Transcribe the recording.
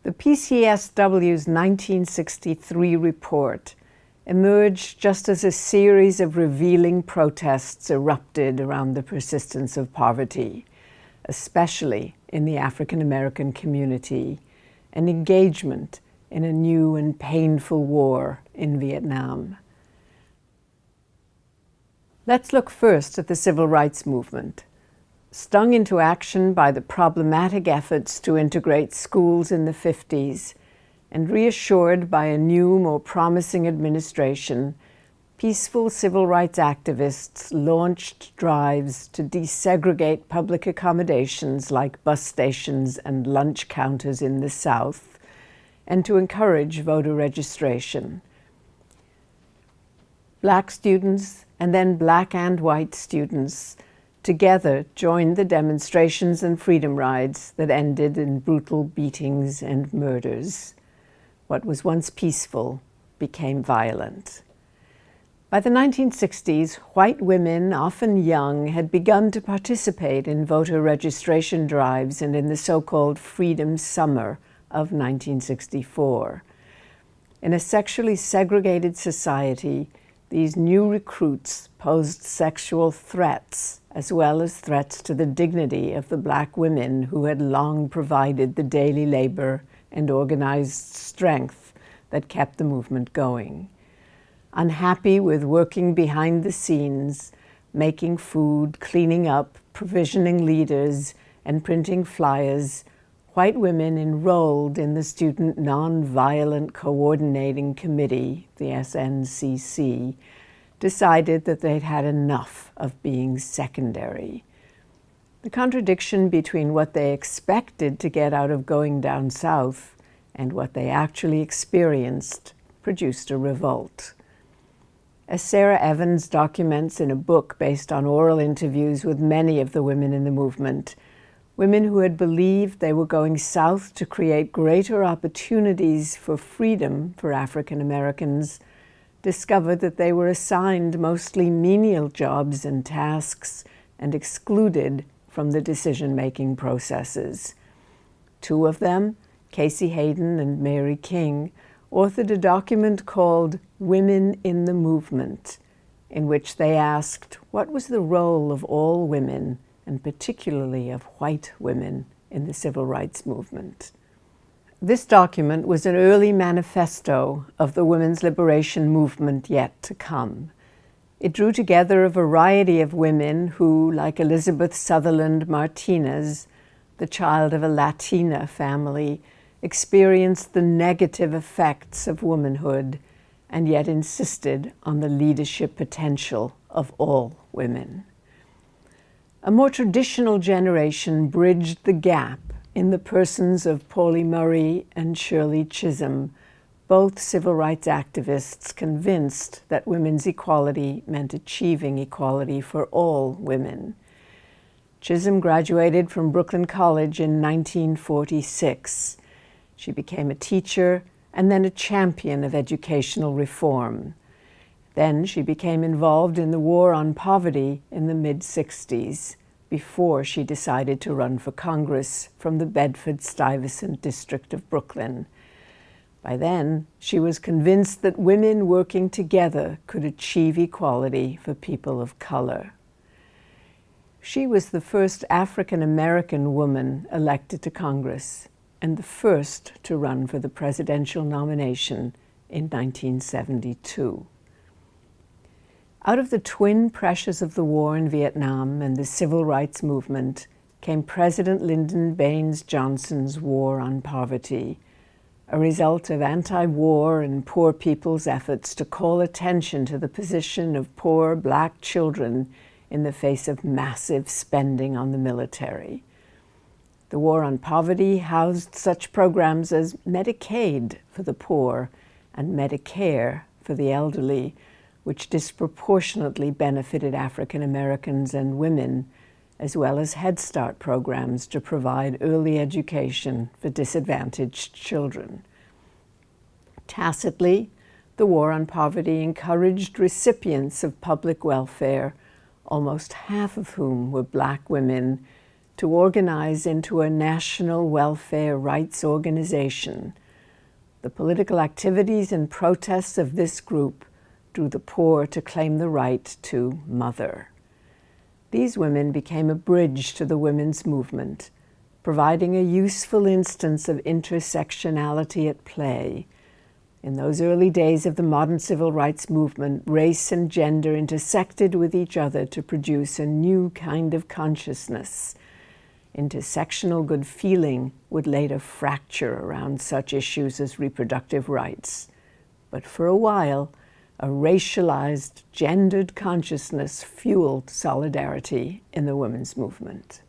The PCSW's 1963 report emerged just as a series of revealing protests erupted around the persistence of poverty, especially in the African American community, and engagement in a new and painful war in Vietnam. Let's look first at the civil rights movement. Stung into action by the problematic efforts to integrate schools in the 50s, and reassured by a new, more promising administration, peaceful civil rights activists launched drives to desegregate public accommodations like bus stations and lunch counters in the South, and to encourage voter registration. Black students, and then black and white students, together joined the demonstrations and freedom rides that ended in brutal beatings and murders. What was once peaceful became violent. By the 1960s, white women, often young, had begun to participate in voter registration drives and in the so-called Freedom Summer of 1964. In a sexually segregated society, these new recruits posed sexual threats, as well as threats to the dignity of the black women who had long provided the daily labor and organized strength that kept the movement going. Unhappy with working behind the scenes, making food, cleaning up, provisioning leaders, and printing flyers, white women enrolled in the Student Nonviolent Coordinating Committee, the SNCC, decided that they'd had enough of being secondary. The contradiction between what they expected to get out of going down south and what they actually experienced produced a revolt. As Sarah Evans documents in a book based on oral interviews with many of the women in the movement, women who had believed they were going south to create greater opportunities for freedom for African Americans discovered that they were assigned mostly menial jobs and tasks and excluded from the decision-making processes. Two of them, Casey Hayden and Mary King, authored a document called Women in the Movement, in which they asked what was the role of all women, and particularly of white women, in the civil rights movement. This document was an early manifesto of the women's liberation movement yet to come. It drew together a variety of women who, like Elizabeth Sutherland Martinez, the child of a Latina family, experienced the negative effects of womanhood and yet insisted on the leadership potential of all women. A more traditional generation bridged the gap in the persons of Pauli Murray and Shirley Chisholm, both civil rights activists convinced that women's equality meant achieving equality for all women. Chisholm graduated from Brooklyn College in 1946. She became a teacher and then a champion of educational reform. Then she became involved in the war on poverty in the mid-60s, before she decided to run for Congress from the Bedford-Stuyvesant district of Brooklyn. By then, she was convinced that women working together could achieve equality for people of color. She was the first African-American woman elected to Congress and the first to run for the presidential nomination in 1972. Out of the twin pressures of the war in Vietnam and the civil rights movement came President Lyndon Baines Johnson's War on Poverty, a result of anti-war and poor people's efforts to call attention to the position of poor black children in the face of massive spending on the military. The War on Poverty housed such programs as Medicaid for the poor and Medicare for the elderly, which disproportionately benefited African Americans and women, as well as Head Start programs to provide early education for disadvantaged children. Tacitly, the War on Poverty encouraged recipients of public welfare, almost half of whom were black women, to organize into a national welfare rights organization. The political activities and protests of this group drew the poor to claim the right to mother. These women became a bridge to the women's movement, providing a useful instance of intersectionality at play. In those early days of the modern civil rights movement, race and gender intersected with each other to produce a new kind of consciousness. Intersectional good feeling would later fracture around such issues as reproductive rights. But for a while, a racialized, gendered consciousness fueled solidarity in the women's movement.